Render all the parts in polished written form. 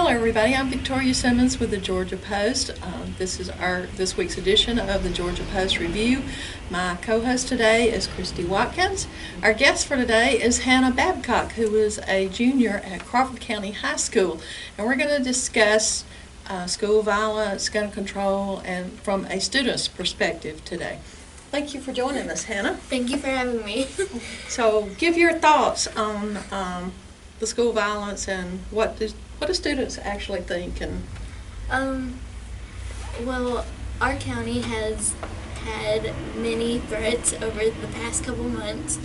everybody. I'm Victoria Simmons with the Georgia Post. This is this week's edition of the Georgia Post Review. My co-host today is Christy Watkins. Our guest for today is Hannah Babcock, who is a junior at Crawford County High School, and we're going to discuss school violence, gun control, and from a student's perspective today. Thank you for joining us, Hannah. Thank you for having me. So, give your thoughts on the school violence and what do students actually think? Well, our county has had many threats over the past couple months,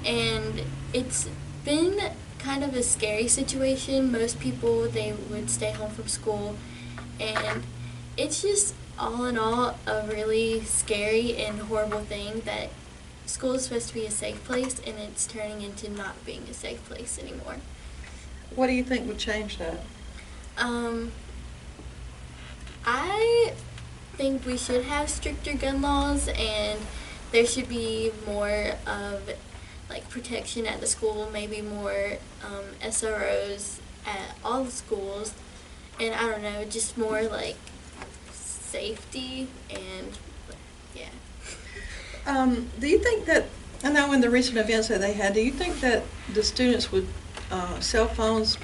and it's been kind of a scary situation. Most people, they would stay home from school, and it's just all in all a really scary and horrible thing that school is supposed to be a safe place, and it's turning into not being a safe place anymore. What do you think would change that? I think we should have stricter gun laws, and there should be more of like protection at the school, maybe more SROs at all the schools, and I don't know, just more like safety and yeah. Do you think that, I know in the recent events that they had, do you think that the students would cell phones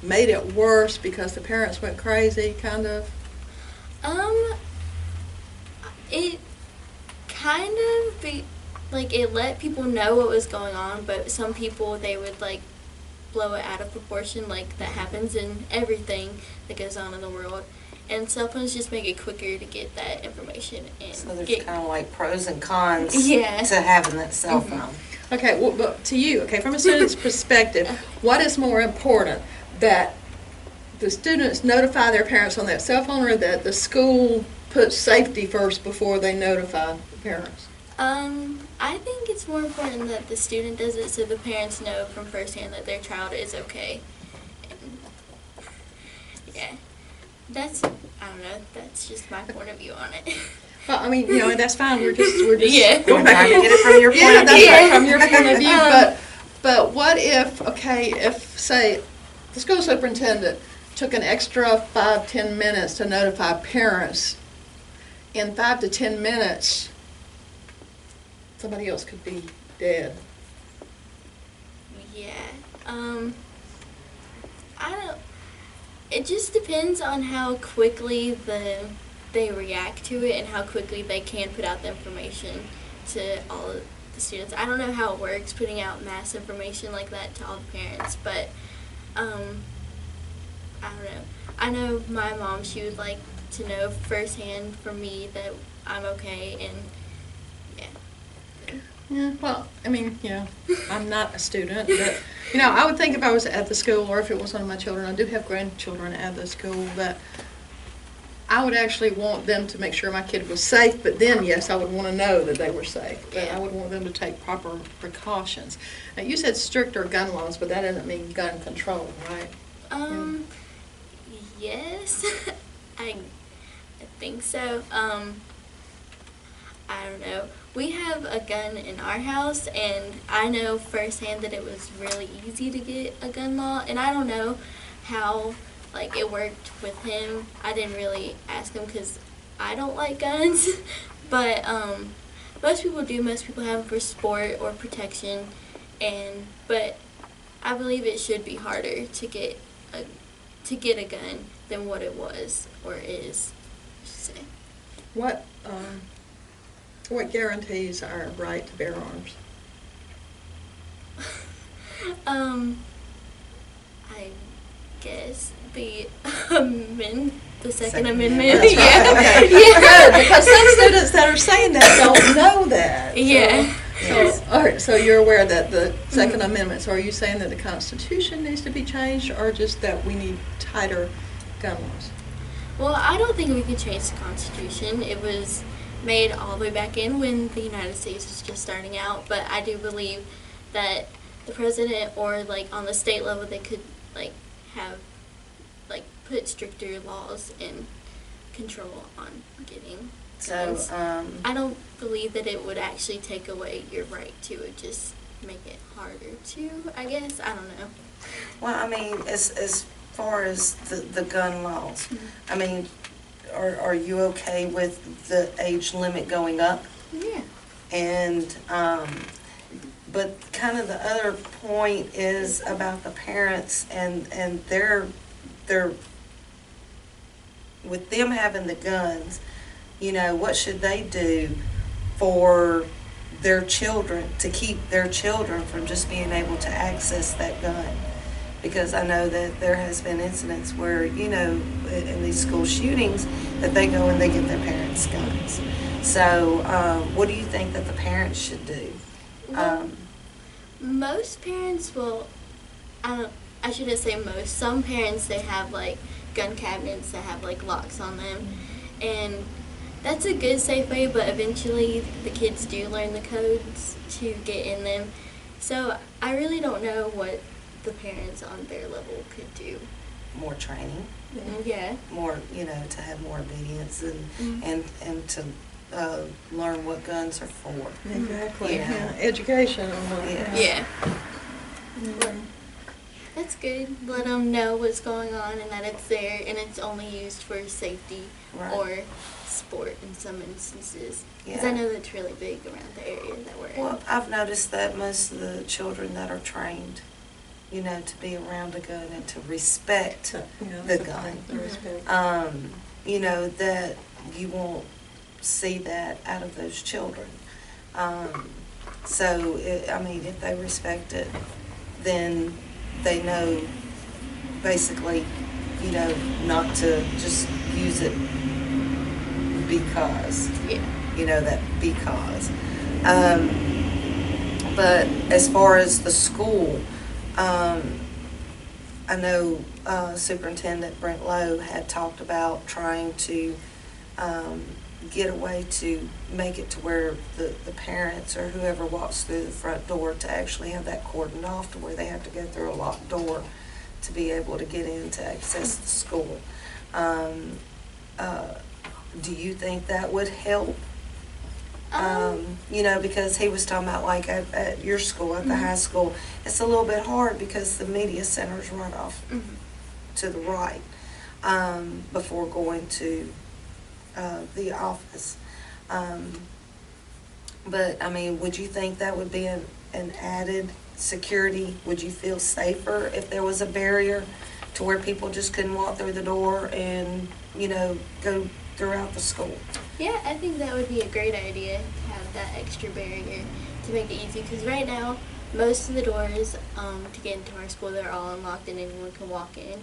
made it worse because the parents went crazy, kind of? It kind of it let people know what was going on, but some people, they would like blow it out of proportion, like that happens in everything that goes on in the world. And cell phones just make it quicker to get that information. And so there's kind of like pros and cons to having that cell phone. Okay, well, but to you, okay, from a student's perspective, what is more important, that the students notify their parents on that cell phone, or that the school puts safety first before they notify the parents? I think it's more important that the student does it so the parents know from firsthand that their child is okay. And yeah, I don't know, that's just my point of view on it. Well, I mean, you know, that's fine. We're just yeah. going back to get it from your point of view. Right, from your point of view. But what if, okay, if say the school superintendent took an extra 5-10 minutes to notify parents, in 5 to 10 minutes, somebody else could be dead. Yeah. I don't. It just depends on how quickly they react to it and how quickly they can put out the information to all of the students. I don't know how it works, putting out mass information like that to all the parents, but I don't know. I know my mom, she would like to know firsthand from me that I'm okay, and yeah. Yeah, well, I mean, you know, I'm not a student, but, you know, I would think if I was at the school, or if it was one of my children, I do have grandchildren at the school, that I would actually want them to make sure my kid was safe, but then, yes, I would want to know that they were safe. But yeah. I would want them to take proper precautions. Now, you said stricter gun laws, but that doesn't mean gun control, right? Yes, I think so. I don't know. We have a gun in our house, and I know firsthand that it was really easy to get a gun law, and I don't know how it worked with him. I didn't really ask him because I don't like guns, but most people do. Most people have them for sport or protection, but I believe it should be harder to get a gun than what it was or is. I should say. What guarantees our right to bear arms? I guess the Second Amendment. That's right. Yeah. Okay. Yeah. Good, because some students that are saying that don't know that. Yeah. So, all right, so you're aware that the Second Amendment, so are you saying that the Constitution needs to be changed, or just that we need tighter gun laws? Well, I don't think we can change the Constitution. It was made all the way back in when the United States was just starting out, but I do believe that the president, or on the state level, they could have put stricter laws and control on getting guns. So I don't believe that it would actually take away your right to it, just make it harder to, I guess. I don't know. well, I mean, as far as the gun laws, I mean, are you okay with the age limit going up? Yeah. And, but kind of the other point is about the parents and their, with them having the guns, you know, what should they do for their children, to keep their children from just being able to access that gun? Because I know that there has been incidents where, you know, in these school shootings, that they go and they get their parents' guns. So, what do you think that the parents should do? Well, most parents will, I shouldn't say most, some parents, they have like gun cabinets that have like locks on them, and that's a good safe way, but eventually the kids do learn the codes to get in them. So I really don't know what the parents on their level could do. More training, Yeah. more, you know, to have more obedience Mhm. and to learn what guns are for. Exactly, Yeah. yeah, education on what. Yeah. Yeah. Mhm. That's good. Let them know what's going on and that it's there and it's only used for safety Right. or sport in some instances. Because Yeah. I know that's really big around the area that we're in. Well, I've noticed that most of the children that are trained, you know, to be around a gun and to respect, Yeah, the that's gun. thing, the respect. you know, that you won't see that out of those children. So, I mean, if they respect it, then they know basically, you know, not to just use it because, Yeah. you know, that because. But as far as the school, I know Superintendent Brent Lowe had talked about trying to get a way to make it to where the parents or whoever walks through the front door to actually have that cordoned off to where they have to go through a locked door to be able to get in to access the school. Do you think that would help? You know, because he was talking about like at your school, at the high school, it's a little bit hard because the media center's right off to the right before going to the office. But, I mean, would you think that would be an added security? Would you feel safer if there was a barrier to where people just couldn't walk through the door and, you know, go throughout the school? Yeah, I think that would be a great idea to have that extra barrier to make it easy. Because right now, most of the doors to get into our school, they're all unlocked and anyone can walk in.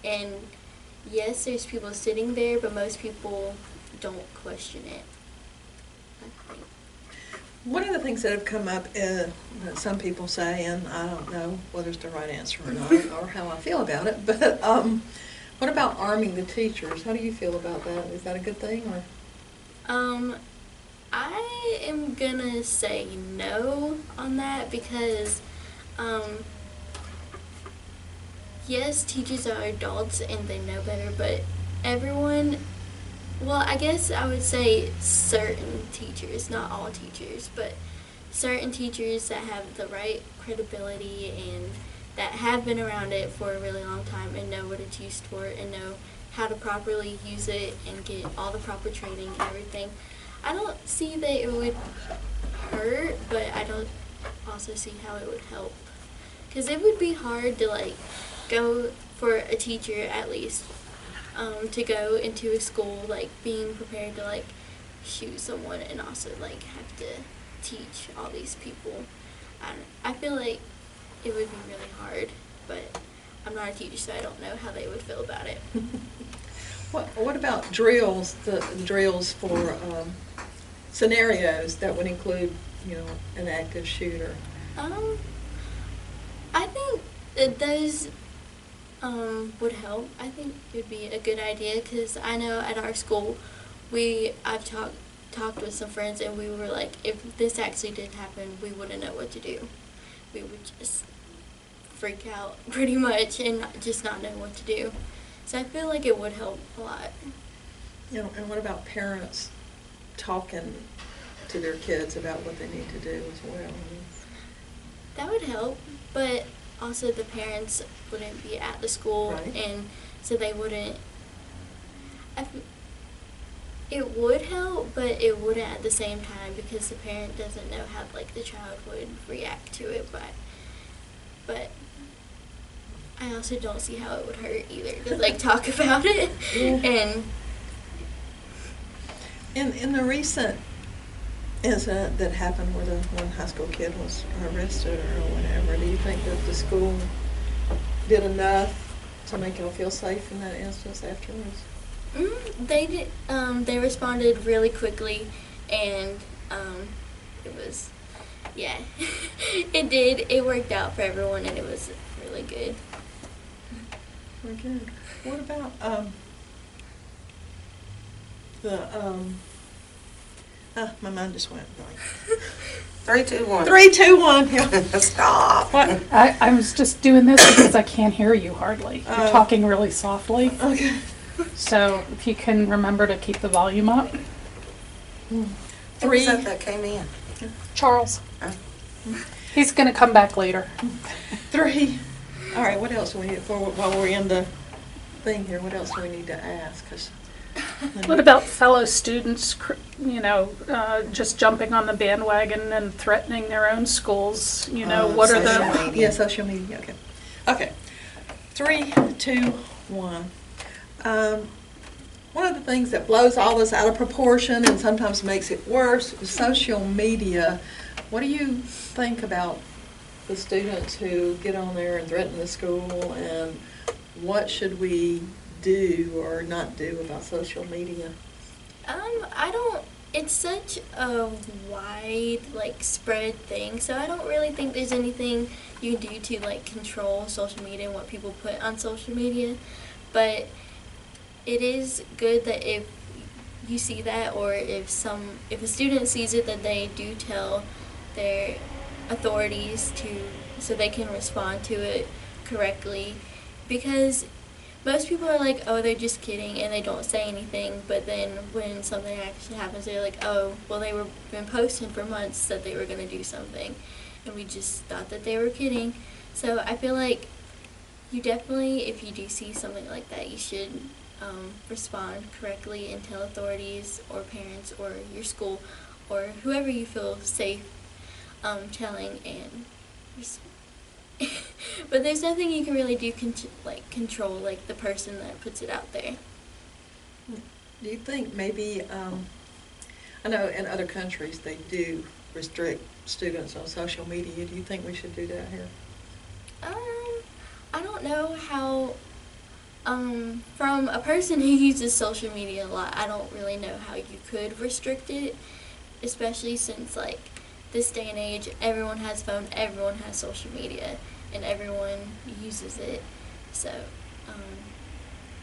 And yes, there's people sitting there, but most people don't question it, I think. One of the things that have come up that some people say, and I don't know whether it's the right answer or not, or how I feel about it, but what about arming the teachers? How do you feel about that? Is that a good thing, or? I am gonna say no on that because, yes, teachers are adults and they know better, but everyone, well, I guess I would say certain teachers, not all teachers, but certain teachers that have the right credibility and that have been around it for a really long time and know what it's used for and know how to properly use it and get all the proper training and everything. I don't see that it would hurt, but I don't also see how it would help. Because it would be hard to, like, go for a teacher, at least, to go into a school, like, being prepared to, like, shoot someone and also, like, have to teach all these people. I feel like it would be really hard, but I'm not a teacher, so I don't know how they would feel about it. What about drills, the drills for scenarios that would include, you know, an active shooter? I think that those would help. I think it would be a good idea because I know at our school, I've talked with some friends and we were like, if this actually did happen, we wouldn't know what to do. We would just freak out pretty much and just not know what to do. So I feel like it would help a lot. You know, and what about parents talking to their kids about what they need to do as well? That would help, but also the parents wouldn't be at the school, Right. and so they wouldn't. It would help, but it wouldn't at the same time because the parent doesn't know how like the child would react to it. But I also don't see how it would hurt either to like talk about it. Yeah. And In the recent incident that happened where the one high school kid was arrested or whatever, do you think that the school did enough to make y'all feel safe in that instance afterwards? They did. They responded really quickly, and it was, yeah, it did. It worked out for everyone, and it was really good. Very good. What about my mind just went blank. 3, 2, 1. 3, 2, 1. Yeah. Stop. What? I was just doing this because I can't hear you hardly. You're Oh. talking really softly. Okay. So if you can remember to keep the volume up. Who was 3. that came in? Charles. Huh? He's going to come back later. 3. All right. What else do we need while we're in the thing here? What else do we need to ask? 'Cause What about fellow students, just jumping on the bandwagon and threatening their own schools? What are social the... media. Yeah, social media. Okay. Okay. 3, 2, 1. One of the things that blows all this out of proportion and sometimes makes it worse is social media. What do you think about the students who get on there and threaten the school, and what should we do or not do about social media? It's such a wide, spread thing, so I don't really think there's anything you can do to, control social media and what people put on social media, but it is good that if you see that, or if a student sees it, that they do tell their authorities so they can respond to it correctly, because most people are like, oh, they're just kidding, and they don't say anything, but then when something actually happens, they're like, oh, well, they were been posting for months that they were going to do something, and we just thought that they were kidding. So I feel like you definitely, if you do see something like that, you should respond correctly and tell authorities or parents or your school or whoever you feel safe telling, and but there's nothing you can really do control the person that puts it out there. Do you think maybe, I know in other countries they do restrict students on social media. Do you think we should do that here? I don't know how, from a person who uses social media a lot, I don't really know how you could restrict it, especially since this day and age, everyone has a phone, everyone has social media, and everyone uses it. So,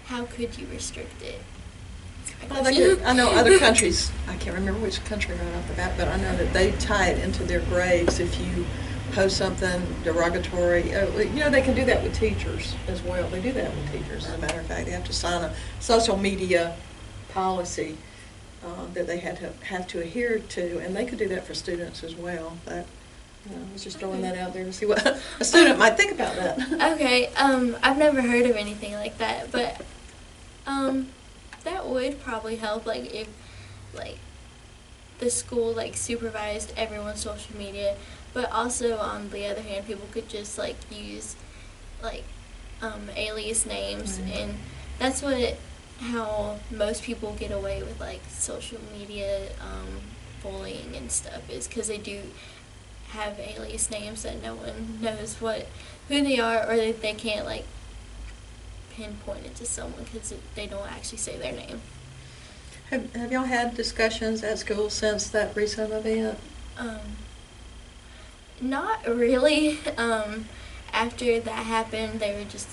how could you restrict it? I know other countries, I can't remember which country right off the bat, but I know that they tie it into their grades if you post something derogatory. They can do that with teachers as well. They do that with teachers, as a matter of fact. They have to sign a social media policy that they have to adhere to, and they could do that for students as well. But I was just throwing that out there to see what a student might think about that. Okay, I've never heard of anything like that, but that would probably help, if the school supervised everyone's social media, but also on the other hand, people could just use alias names, Right. and that's how most people get away with social media bullying and stuff, is because they do have alias names that no one knows who they are, or they can't pinpoint it to someone because they don't actually say their name. Have y'all had discussions at school since that recent event? Not really. After that happened, they were just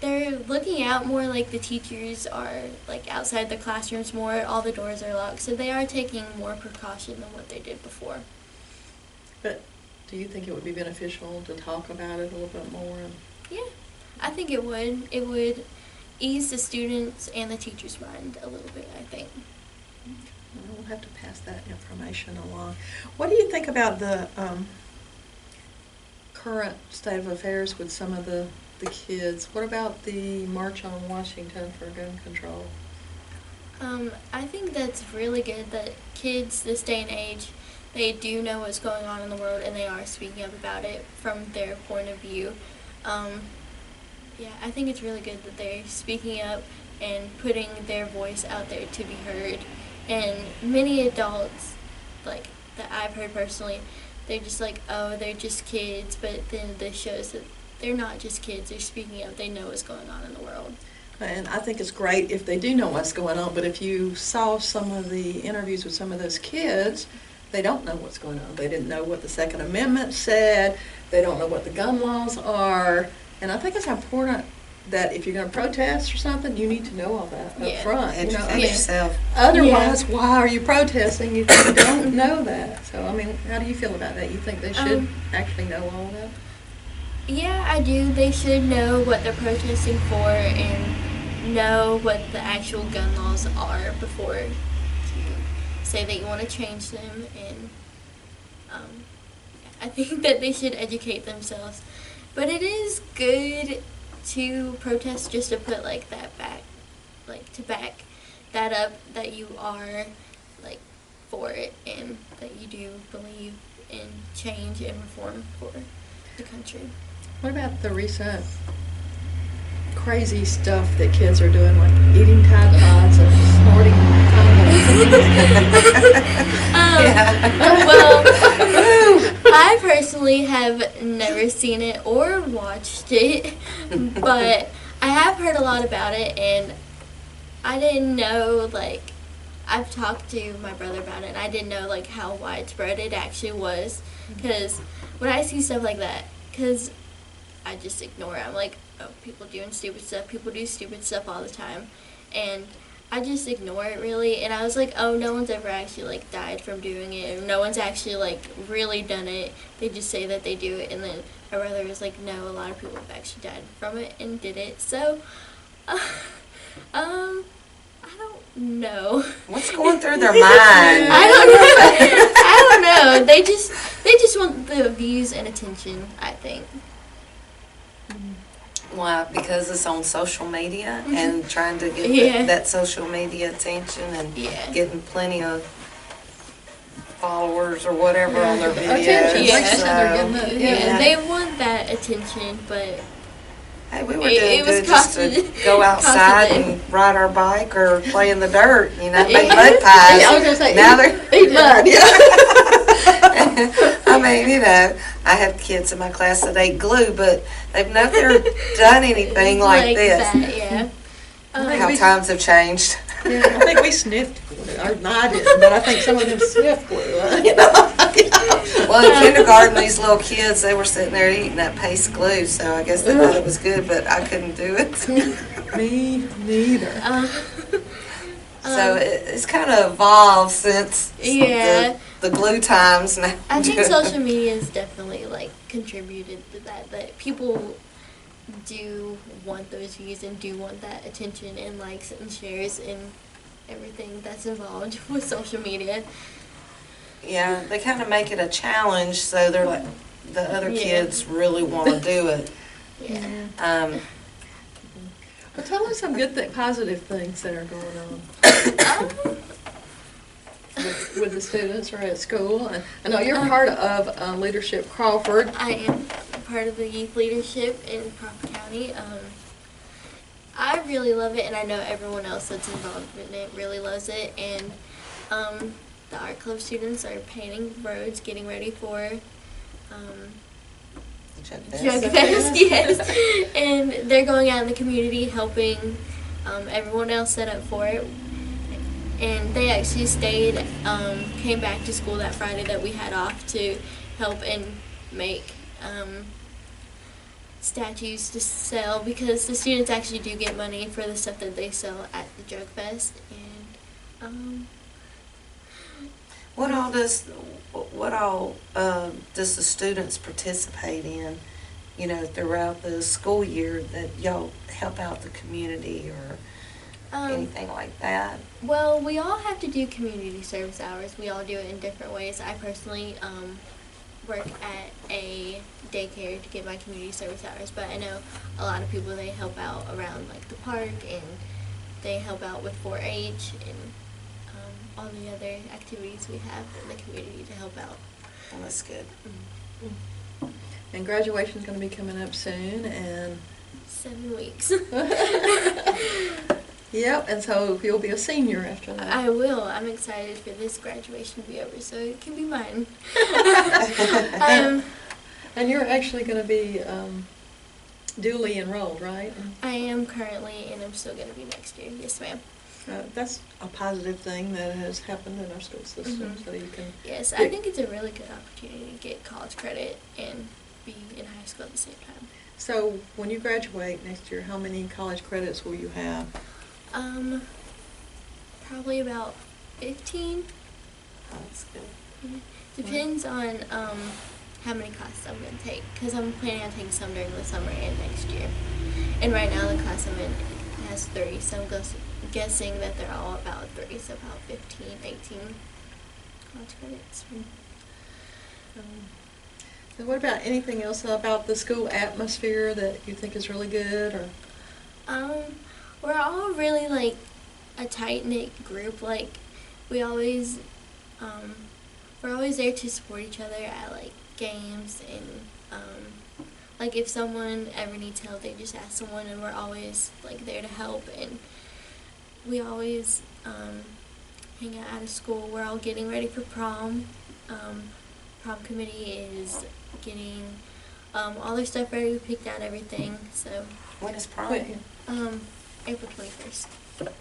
they're looking out more, the teachers are outside the classrooms more, all the doors are locked, so they are taking more precaution than what they did before. But do you think it would be beneficial to talk about it a little bit more? Yeah, I think it would. It would ease the students and the teachers' mind a little bit, I think. We'll have to pass that information along. What do you think about the current state of affairs with some of the kids. What about the March on Washington for gun control? I think that's really good that kids this day and age, they do know what's going on in the world and they are speaking up about it from their point of view. Yeah, I think it's really good that they're speaking up and putting their voice out there to be heard. And many adults, like, that I've heard personally, they're just like, oh, they're just kids, but then this shows that they're not just kids, they're speaking up, they know what's going on in the world. And I think it's great if they do know what's going on, but if you saw some of the interviews with some of those kids, they don't know what's going on. They didn't know what the Second Amendment said, they don't know what the gun laws are, and I think it's important that if you're going to protest or something, you need to know all that up front. Educate yourself. Otherwise, why are you protesting if you don't know that? So, I mean, how do you feel about that? You think they should actually know all of that? Yeah, I do. They should know what they're protesting for and know what the actual gun laws are before you say that you want to change them. And I think that they should educate themselves. But it is good to protest just to put like that back, like to back that up that you are like for it and that you do believe in change and reform for the country. What about the recent crazy stuff that kids are doing, like eating Tide Pods and snorting Well, I personally have never seen it or watched it, but I have heard a lot about it, and I didn't know, like, I've talked to my brother about it, and I didn't know, like, how widespread it actually was, because when I see stuff like that, because I just ignore it. I'm like, oh, people doing stupid stuff. People do stupid stuff all the time. And I just ignore it, really. And I was like, oh, no one's ever actually, like, died from doing it. Or no one's actually, like, really done it. They just say that they do it. And then my brother was like, no, a lot of people have actually died from it and did it. So, I don't know. What's going through their mind? I don't know. They just want the views and attention, I think. Why? Because it's on social media and trying to get that social media attention and getting plenty of followers or whatever on their videos. Yeah, they want that attention, but hey, we were doing good just to go outside and ride our bike or play in the dirt, you know, make mud pies. I was going to say, now they're eat mud, I mean, you know, I have kids in my class that ate glue, but they've never done anything like this. That, How times have changed. Yeah, I think we sniffed glue. Or, no, I didn't, but I think some of them sniffed glue. You know? Well, in kindergarten, these little kids, they were sitting there eating that paste glue, so I guess they thought it was good, but I couldn't do it. Me neither. So it's kind of evolved since the glue times now. I think social media has definitely, like, contributed to that people do want those views and do want that attention and likes and shares and everything that's involved with social media. Yeah, they kind of make it a challenge, so they're like, the other kids really want to do it. Well, tell us some good, positive things that are going on with the students or at school. And I know you're part of Leadership Crawford. I am part of the youth leadership in Crawford County. I really love it, and I know everyone else that's involved in it really loves it. And the art club students are painting roads, getting ready for Jug Fest, yes. And they're going out in the community helping everyone else set up for it. And they actually stayed, came back to school that Friday that we had off to help and make statues to sell, because the students actually do get money for the stuff that they sell at the Jug Fest. And what all does the students participate in, you know, throughout the school year that y'all help out the community or anything like that? Well, we all have to do community service hours. We all do it in different ways. I personally work at a daycare to get my community service hours, but I know a lot of people, they help out around like the park, and they help out with 4-H and all the other activities we have in the community to help out. Well, that's good. And graduation's going to be coming up soon, and 7 weeks. yep, and so you'll be a senior after that. I will. I'm excited for this graduation to be over so it can be mine. And you're actually going to be duly enrolled, right? I am currently, and I'm still going to be next year. Yes, ma'am. That's a positive thing that has happened in our school system, so you can... Yes, I think it's a really good opportunity to get college credit and be in high school at the same time. So when you graduate next year, how many college credits will you have? Probably about 15. Oh, that's good. Depends on how many classes I'm going to take, because I'm planning on taking some during the summer and next year. And right now the class I'm in has 3, so I'm guessing that they're all about 3, so about 15, 18 college credits. And what about anything else about the school atmosphere that you think is really good? Or We're all really like a tight-knit group. Like we're always there to support each other at like games, and like if someone ever needs help, they just ask someone, and we're always like there to help. And we always hang out of school. We're all getting ready for prom. Prom committee is getting all their stuff ready. We picked out everything. So When is prom? April 21st.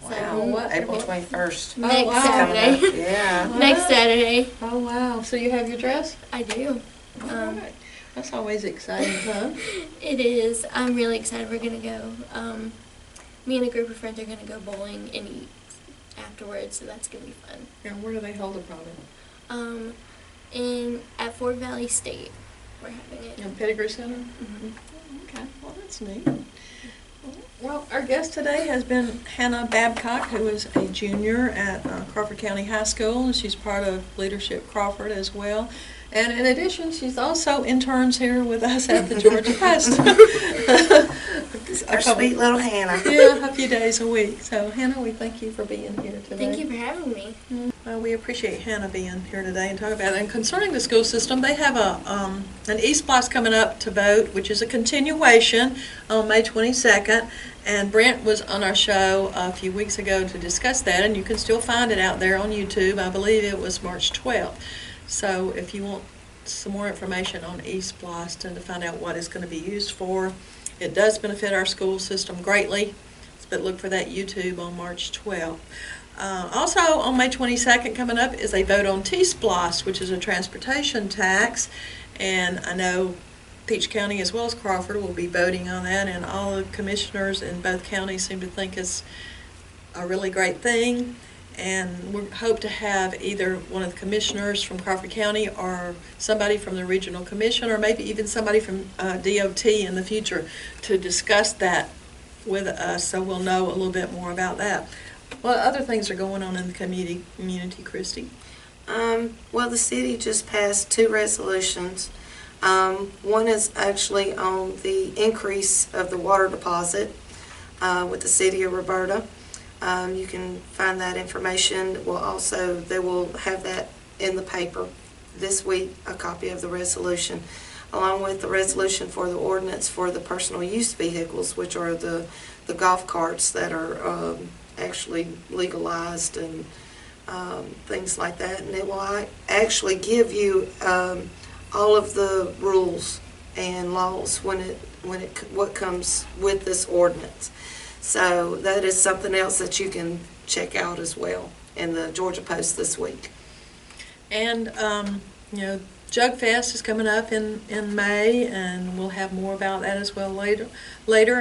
Wow, what? April 21st. Next wow. Saturday. Yeah. Next Saturday. oh wow! So you have your dress? I do. All right. That's always exciting, huh? It is. I'm really excited. We're gonna go. Me and a group of friends are gonna go bowling and eat afterwards, so that's gonna be fun. And where do they hold the prom? At Fort Valley State, we're having it. In Pettigrew Center? Mm-hmm. Okay, well, that's neat. Well, our guest today has been Hannah Babcock, who is a junior at Crawford County High School, and she's part of Leadership Crawford as well. And in addition, she's also interns here with us at the Georgia Post. Our sweet little Hannah. Yeah, a few days a week. So, Hannah, we thank you for being here today. Thank you for having me. Well, we appreciate Hannah being here today and talk about it. And concerning the school system, they have an East Block coming up to vote, which is a continuation on May 22nd. And Brent was on our show a few weeks ago to discuss that, and you can still find it out there on YouTube. I believe it was March 12th. So if you want some more information on East Boston to find out what it's going to be used for, it does benefit our school system greatly, but look for that YouTube on March 12th. Also on May 22nd coming up is a vote on T-SPLOST, which is a transportation tax, and I know Peach County as well as Crawford will be voting on that, and all the commissioners in both counties seem to think it's a really great thing. And we hope to have either one of the commissioners from Crawford County or somebody from the regional commission, or maybe even somebody from DOT in the future to discuss that with us, so we'll know a little bit more about that. What other things are going on in the community, Christy? Well, the city just passed 2 resolutions. One is actually on the increase of the water deposit with the city of Roberta. You can find that information. They will have that in the paper this week, a copy of the resolution, along with the resolution for the ordinance for the personal use vehicles, which are the golf carts that are actually legalized and things like that. And it will actually give you all of the rules and laws what comes with this ordinance. So that is something else that you can check out as well in the Georgia Post this week. And, Jug Fest is coming up in May, and we'll have more about that as well later.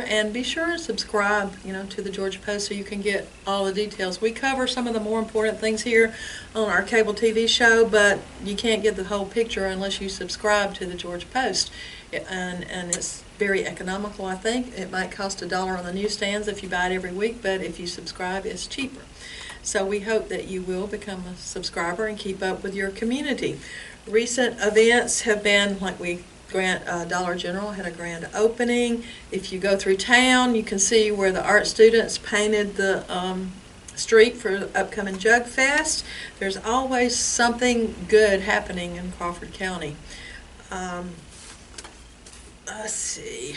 And be sure and subscribe, to the Georgia Post so you can get all the details. We cover some of the more important things here on our cable TV show, but you can't get the whole picture unless you subscribe to the Georgia Post. And it's very economical, I think. It might cost $1 on the newsstands if you buy it every week, but if you subscribe, it's cheaper. So we hope that you will become a subscriber and keep up with your community. Recent events have been like Dollar General had a grand opening. If you go through town, you can see where the art students painted the street for the upcoming Jug Fest. There's always something good happening in Crawford County. Let's see.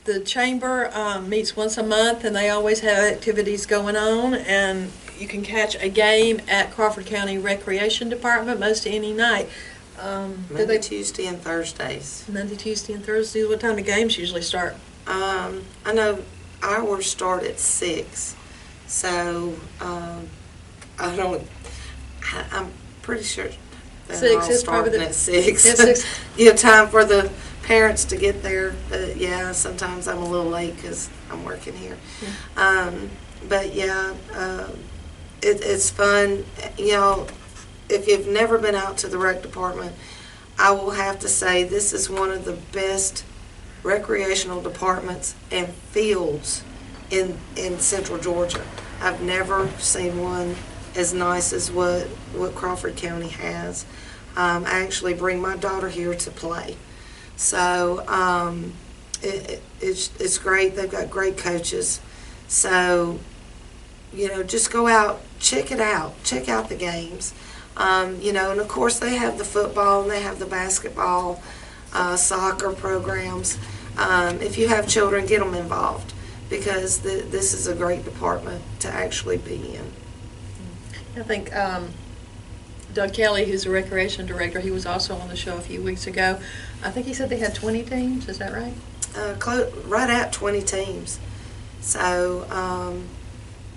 The chamber meets once a month, and they always have activities going on, and you can catch a game at Crawford County Recreation Department most any night. Monday, Tuesday, and Thursdays. Monday, Tuesday, and Thursday. What time do games usually start? I know ours start at 6, so I'm pretty sure they're 6 all is probably starting at 6. Yeah, 6. You have time for the parents to get there, but yeah, sometimes I'm a little late because I'm working here. But yeah, it's fun. You know, if you've never been out to the rec department, I will have to say this is one of the best recreational departments and fields in Central Georgia. I've never seen one as nice as what Crawford County has. I actually bring my daughter here to play. So it's great. They've got great coaches. So, you know, just go out, check it out, check out the games. You know, and of course they have the football and they have the basketball, soccer programs. If you have children, get them involved because this is a great department to actually be in. I think Doug Kelly, who's the recreation director, he was also on the show a few weeks ago. I think he said they had 20 teams. Is that right? Right at 20 teams. So,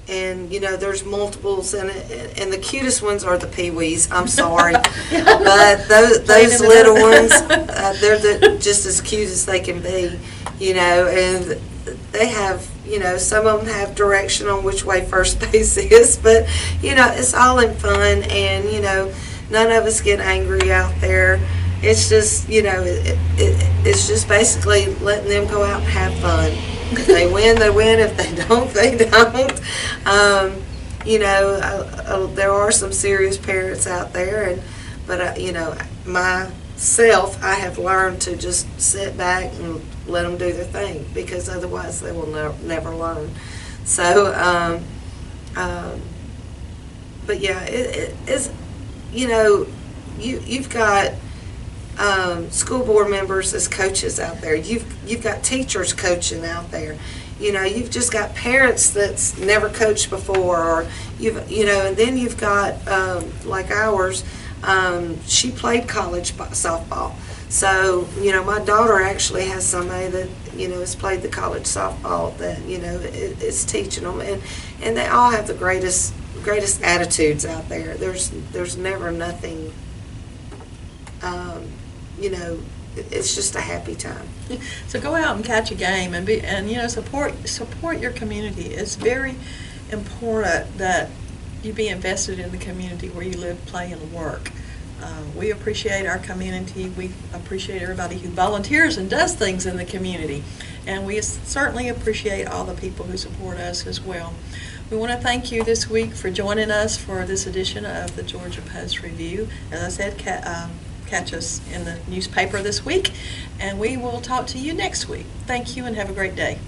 and you know, there's multiples, and the cutest ones are the peewees. I'm sorry, but those little ones, they're just as cute as they can be. You know, and they have, you know, some of them have direction on which way first base is, but you know, it's all in fun, and you know, none of us get angry out there. It's just, you know, it's just basically letting them go out and have fun. If they win, they win. If they don't, they don't. You know, there are some serious parents out there, but you know, myself, I have learned to just sit back and let them do their thing because otherwise they will never learn. So, but yeah, it's, you know, you've got school board members as coaches out there. You've got teachers coaching out there. You know, you've just got parents that's never coached before, or you know, and then you've got like ours. She played college softball, so you know, my daughter actually has somebody that you know has played the college softball that you know is teaching them, and they all have the greatest attitudes out there. There's never nothing. You know, it's just a happy time. So go out and catch a game and you know, support your community. It's very important that you be invested in the community where you live, play, and work. We appreciate our community. We appreciate everybody who volunteers and does things in the community. And we certainly appreciate all the people who support us as well. We want to thank you this week for joining us for this edition of the Georgia Post Review. As I said, catch us in the newspaper this week, and we will talk to you next week. Thank you and have a great day.